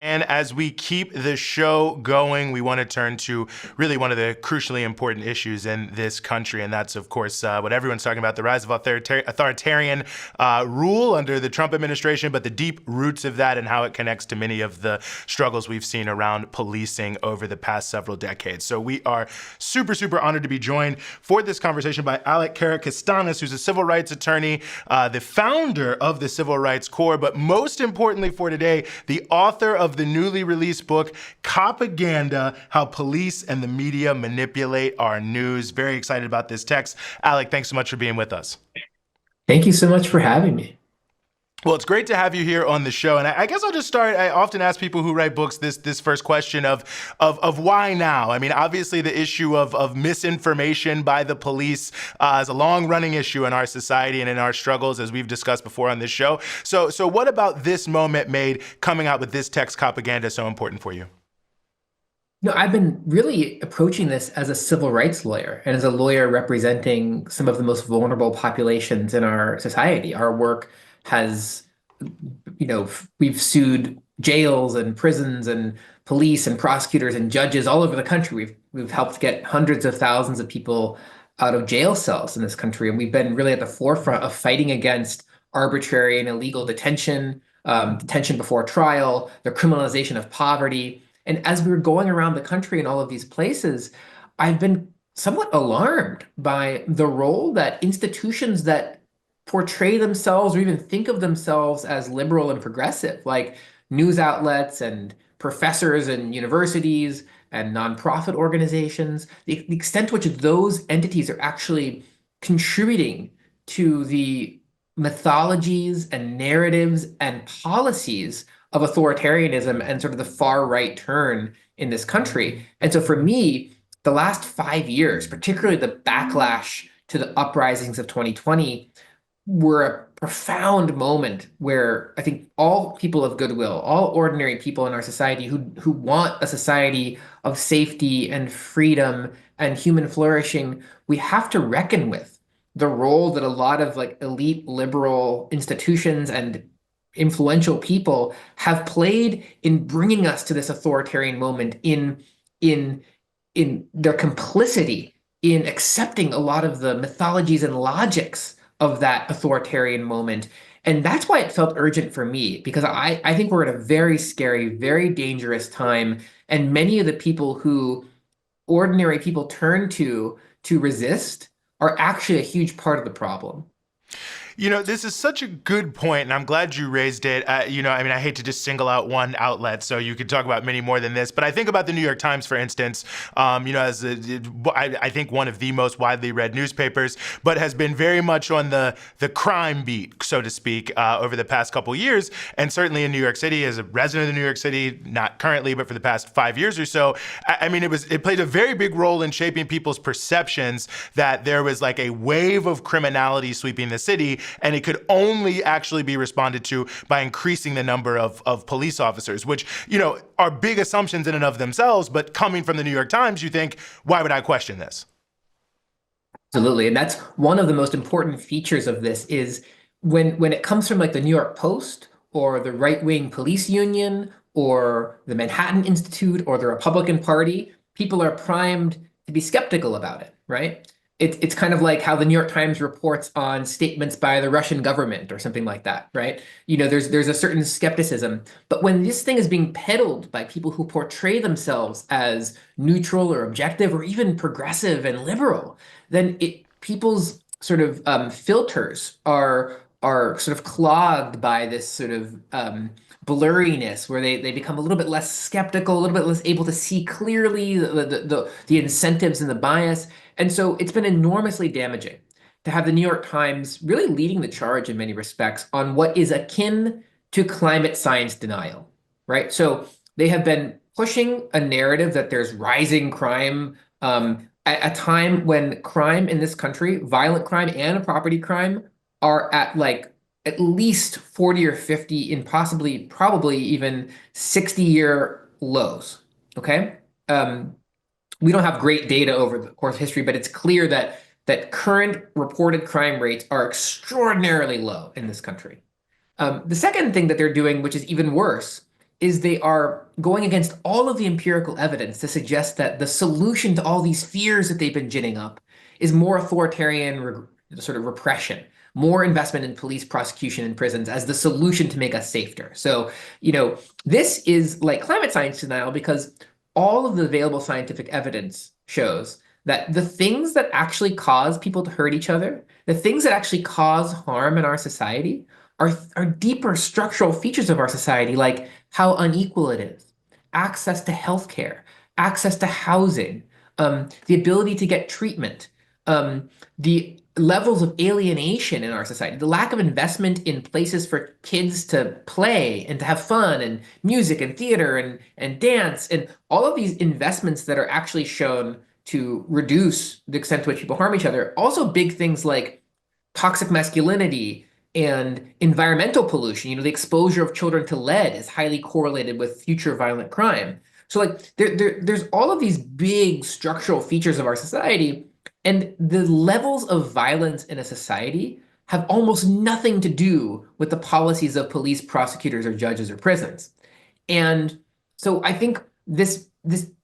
And as we keep the show going, we want to turn to really one of the crucially important issues in this country. And that's, of course, what everyone's talking about, the rise of authoritarian rule under the Trump administration, but the deep roots of that and how it connects to many of the struggles we've seen around policing over the past several decades. So we are super, super honored to be joined for this conversation by Alec Karakatsanis, who's a civil rights attorney, the founder of the Civil Rights Corps, but most importantly for today, the author of the newly released book, Copaganda, How Police and the Media Manipulate Our News. Very excited about this text. Alec, thanks so much for being with us. Thank you so much for having me. Well, it's great to have you here on the show. And I guess I'll just start. I often ask people who write books this first question of why now? I mean, obviously the issue of misinformation by the police is a long-running issue in our society and in our struggles, as we've discussed before on this show. So what about this moment made coming out with this text, Copaganda, so important for you? No, I've been really approaching this as a civil rights lawyer and as a lawyer representing some of the most vulnerable populations in our society. Our work has, we've sued jails and prisons and police and prosecutors and judges all over the country. We've helped get hundreds of thousands of people out of jail cells in this country, and we've been really at the forefront of fighting against arbitrary and illegal detention, detention before trial, the criminalization of poverty. And as we were going around the country in all of these places, I've been somewhat alarmed by the role that institutions that portray themselves or even think of themselves as liberal and progressive, like news outlets and professors and universities and nonprofit organizations, the extent to which those entities are actually contributing to the mythologies and narratives and policies of authoritarianism and sort of the far right turn in this country. And so for me, the last 5 years, particularly the backlash to the uprisings of 2020, were a profound moment where I think all people of goodwill, all ordinary people in our society who want a society of safety and freedom and human flourishing, we have to reckon with the role that a lot of like elite liberal institutions and influential people have played in bringing us to this authoritarian moment in their complicity in accepting a lot of the mythologies and logics of that authoritarian moment. And that's why it felt urgent for me, because I think we're at a very scary, very dangerous time. And many of the people who ordinary people turn to resist are actually a huge part of the problem. This is such a good point, and I'm glad you raised it. I hate to just single out one outlet, so you could talk about many more than this. But I think about the New York Times, for instance, I think one of the most widely read newspapers, but has been very much on the crime beat, so to speak, over the past couple years. And certainly in New York City, as a resident of New York City, not currently, but for the past 5 years or so, it played a very big role in shaping people's perceptions that there was like a wave of criminality sweeping the city, and it could only actually be responded to by increasing the number of police officers, which, are big assumptions in and of themselves, but coming from the New York Times, you think, why would I question this? Absolutely. And that's one of the most important features of this is when it comes from like the New York Post or the right-wing police union or the Manhattan Institute or the Republican Party, people are primed to be skeptical about it, right? It's kind of like how the New York Times reports on statements by the Russian government or something like that, right? There's a certain skepticism. But when this thing is being peddled by people who portray themselves as neutral or objective or even progressive and liberal, then people's sort of filters are sort of clogged by this sort of blurriness where they become a little bit less skeptical, a little bit less able to see clearly the incentives and the bias. And so it's been enormously damaging to have the New York Times really leading the charge in many respects on what is akin to climate science denial, right? So they have been pushing a narrative that there's rising crime at a time when crime in this country, violent crime and property crime, are at like at least 40 or 50 in probably even 60-year lows, okay? We don't have great data over the course of history, but it's clear that current reported crime rates are extraordinarily low in this country. The second thing that they're doing, which is even worse, is they are going against all of the empirical evidence to suggest that the solution to all these fears that they've been ginning up is more authoritarian sort of repression, more investment in police prosecution and prisons as the solution to make us safer. So, this is like climate science denial because all of the available scientific evidence shows that the things that actually cause people to hurt each other, the things that actually cause harm in our society, are deeper structural features of our society, like how unequal it is, access to healthcare, access to housing, the ability to get treatment, the levels of alienation in our society, the lack of investment in places for kids to play and to have fun, and music and theater and dance, and all of these investments that are actually shown to reduce the extent to which people harm each other. Also, big things like toxic masculinity and environmental pollution. The exposure of children to lead is highly correlated with future violent crime. So like there's all of these big structural features of our society, and the levels of violence in a society have almost nothing to do with the policies of police, prosecutors, or judges or prisons. And so I think this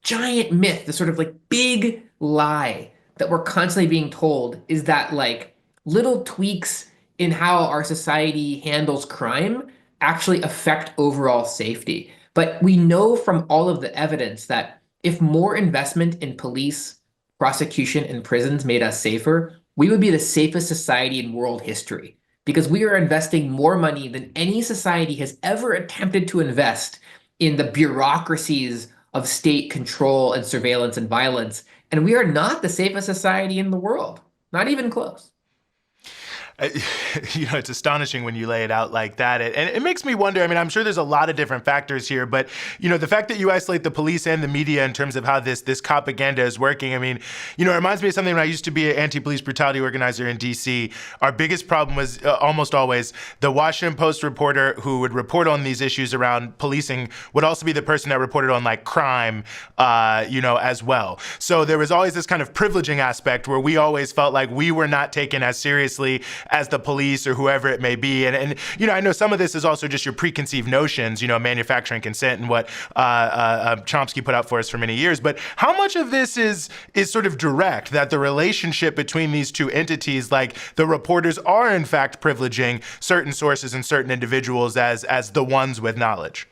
giant myth, this sort of like big lie that we're constantly being told, is that like little tweaks in how our society handles crime actually affect overall safety. But we know from all of the evidence that if more investment in police, prosecution, and prisons made us safer, we would be the safest society in world history because we are investing more money than any society has ever attempted to invest in the bureaucracies of state control and surveillance and violence. And we are not the safest society in the world, not even close. It's astonishing when you lay it out like that. And it makes me wonder, I mean, I'm sure there's a lot of different factors here, but, the fact that you isolate the police and the media in terms of how this Copaganda is working, I mean, it reminds me of something when I used to be an anti-police brutality organizer in D.C. Our biggest problem was almost always the Washington Post reporter who would report on these issues around policing would also be the person that reported on like crime, as well. So there was always this kind of privileging aspect where we always felt like we were not taken as seriously as the police or whoever it may be. And I know some of this is also just your preconceived notions, manufacturing consent and what Chomsky put out for us for many years. But how much of this is sort of direct, that the relationship between these two entities, like the reporters are in fact privileging certain sources and certain individuals as the ones with knowledge?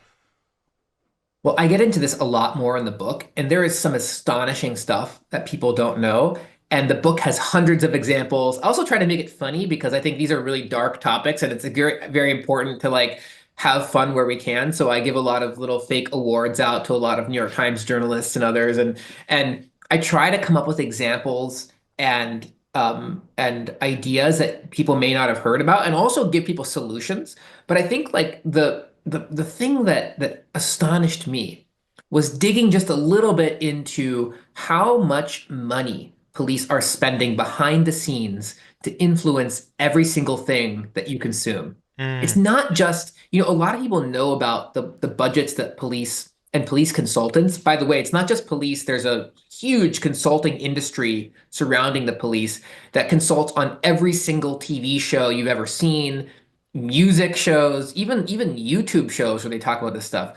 Well, I get into this a lot more in the book, and there is some astonishing stuff that people don't know. And the book has hundreds of examples. I also try to make it funny because I think these are really dark topics, and it's very, very important to like have fun where we can. So I give a lot of little fake awards out to a lot of New York Times journalists and others, and I try to come up with examples and ideas that people may not have heard about, and also give people solutions. But I think like the thing that astonished me was digging just a little bit into how much money police are spending behind the scenes to influence every single thing that you consume. It's not just, a lot of people know about the budgets that police and police consultants. By the way, it's not just police. There's a huge consulting industry surrounding the police that consults on every single TV show you've ever seen, music shows, even YouTube shows where they talk about this stuff.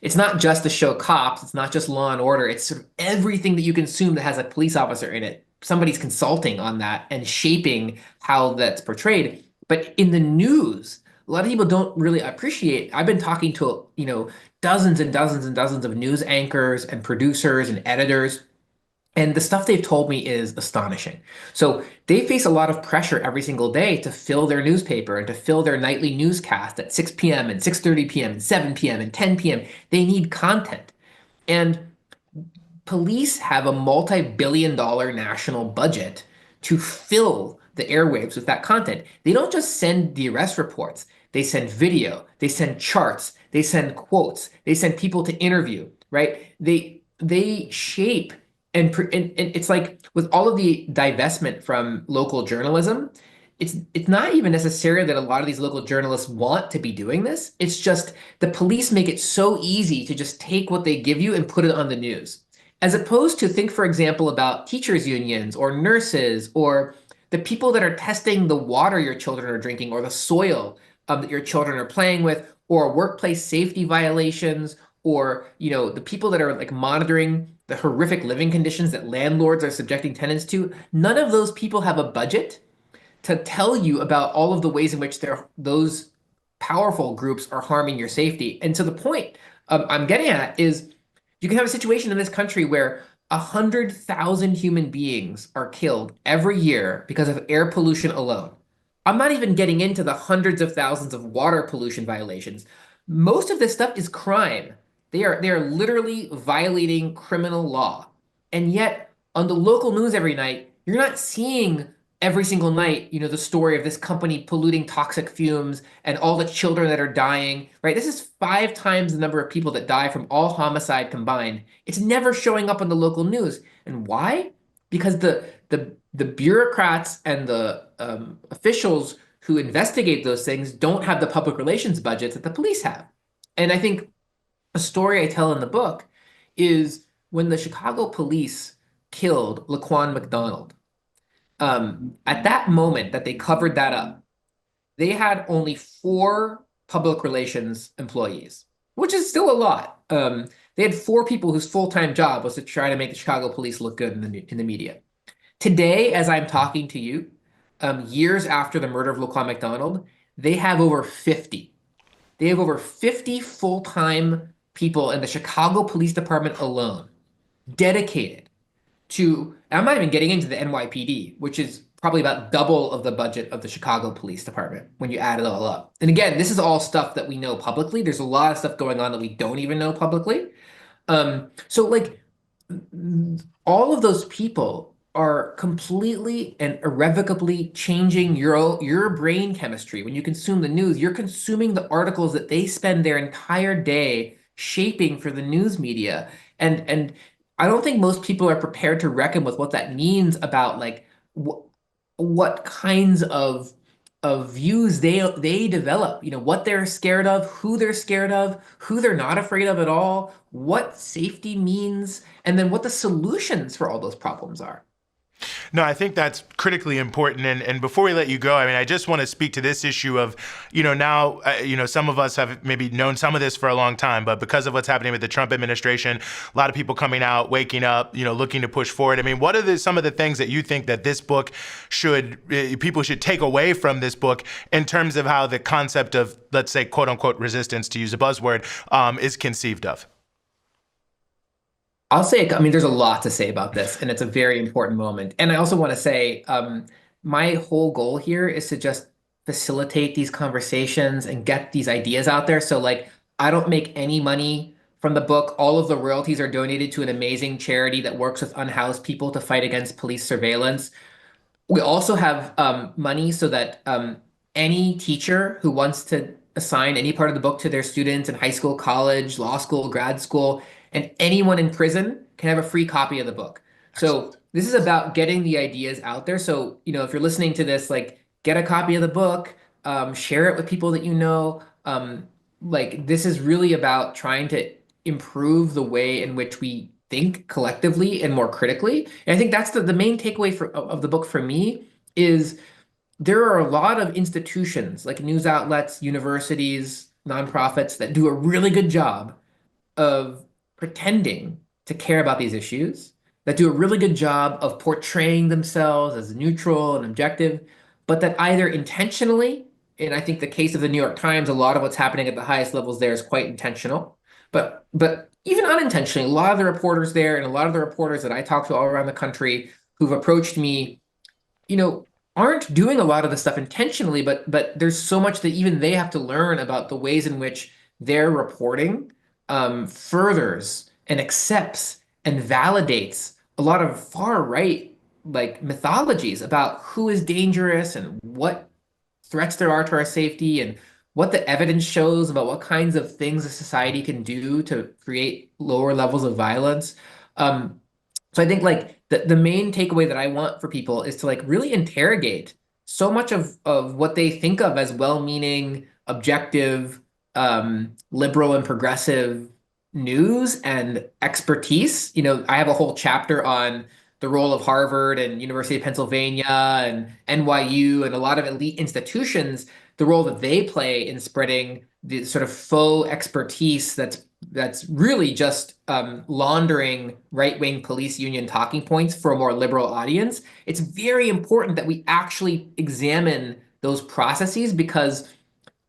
It's not just the show Cops. It's not just Law and Order. It's sort of everything that you consume that has a police officer in it. Somebody's consulting on that and shaping how that's portrayed. But in the news, a lot of people don't really appreciate. I've been talking to, dozens and dozens and dozens of news anchors and producers and editors, and the stuff they've told me is astonishing. So they face a lot of pressure every single day to fill their newspaper and to fill their nightly newscast at 6 p.m. and 6:30 p.m. and 7 p.m. and 10 p.m. They need content. And police have a multi-billion-dollar national budget to fill the airwaves with that content. They don't just send the arrest reports. They send video, they send charts, they send quotes, they send people to interview, right? They shape and it's like with all of the divestment from local journalism, it's not even necessarily that a lot of these local journalists want to be doing this. It's just the police make it so easy to just take what they give you and put it on the news. As opposed to think, for example, about teachers' unions or nurses or the people that are testing the water your children are drinking or the soil that your children are playing with, or workplace safety violations, or the people that are like monitoring the horrific living conditions that landlords are subjecting tenants to, none of those people have a budget to tell you about all of the ways in which those powerful groups are harming your safety. And so the point I'm getting at is you can have a situation in this country where 100,000 human beings are killed every year because of air pollution alone. I'm not even getting into the hundreds of thousands of water pollution violations. Most of this stuff is crime. They are literally violating criminal law. And yet, on the local news every night, you're not seeing every single night, the story of this company polluting toxic fumes and all the children that are dying, right? This is 5 times the number of people that die from all homicide combined. It's never showing up on the local news. And why? Because the bureaucrats and the officials who investigate those things don't have the public relations budgets that the police have. And I think a story I tell in the book is when the Chicago police killed Laquan McDonald. At that moment that they covered that up, they had only 4 public relations employees, which is still a lot. They had 4 people whose full-time job was to try to make the Chicago police look good in the media. Today, as I'm talking to you, years after the murder of Laquan McDonald, they have over 50. They have over 50 full-time people in the Chicago Police Department alone dedicated to, I'm not even getting into the NYPD, which is probably about double of the budget of the Chicago Police Department when you add it all up. And again, this is all stuff that we know publicly. There's a lot of stuff going on that we don't even know publicly. So like all of those people are completely and irrevocably changing your brain chemistry. When you consume the news, you're consuming the articles that they spend their entire day shaping for the news media. And I don't think most people are prepared to reckon with what that means about like what kinds of views they develop, what they're scared of, who they're not afraid of at all, what safety means, and then what the solutions for all those problems are. No, I think that's critically important. And before we let you go, I mean, I just want to speak to this issue of, now, some of us have maybe known some of this for a long time, but because of what's happening with the Trump administration, a lot of people coming out, waking up, looking to push forward. I mean, what are some of the things that you think that this book people should take away from this book in terms of how the concept of, let's say, quote unquote, resistance, to use a buzzword, is conceived of? I'll say, I mean, there's a lot to say about this, and it's a very important moment. And I also want to say, my whole goal here is to just facilitate these conversations and get these ideas out there. So, like, I don't make any money from the book. All of the royalties are donated to an amazing charity that works with unhoused people to fight against police surveillance. We also have money so that any teacher who wants to assign any part of the book to their students in high school, college, law school, grad school, and anyone in prison can have a free copy of the book. So this is about getting the ideas out there. So, if you're listening to this, like, get a copy of the book, share it with people that you know. Like, this is really about trying to improve the way in which we think collectively and more critically. And I think that's the main takeaway of the book for me is there are a lot of institutions like news outlets, universities, nonprofits that do a really good job of pretending to care about these issues, that do a really good job of portraying themselves as neutral and objective, but that either intentionally, and I think the case of the New York Times, a lot of what's happening at the highest levels there is quite intentional, but even unintentionally, a lot of the reporters there and a lot of the reporters that I talk to all around the country who've approached me, aren't doing a lot of the stuff intentionally, but there's so much that even they have to learn about the ways in which their reporting furthers and accepts and validates a lot of far right like mythologies about who is dangerous and what threats there are to our safety and what the evidence shows about what kinds of things a society can do to create lower levels of violence. So I think like the main takeaway that I want for people is to like really interrogate so much of what they think of as well-meaning, objective, liberal and progressive news and expertise. I have a whole chapter on the role of Harvard and University of Pennsylvania and NYU and a lot of elite institutions the role that they play in spreading the sort of faux expertise that's really just laundering right-wing police union talking points for a more liberal audience. It's very important that we actually examine those processes because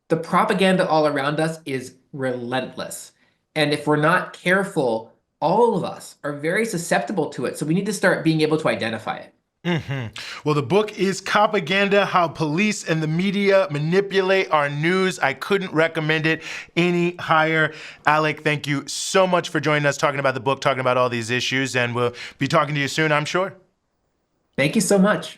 the propaganda all around us is relentless. And if we're not careful, all of us are very susceptible to it. So we need to start being able to identify it. Well, the book is Copaganda: How Police and the Media Manipulate Our News. I couldn't recommend it any higher. Alec, thank you so much for joining us, talking about the book, talking about all these issues, and we'll be talking to you soon, I'm sure. Thank you so much.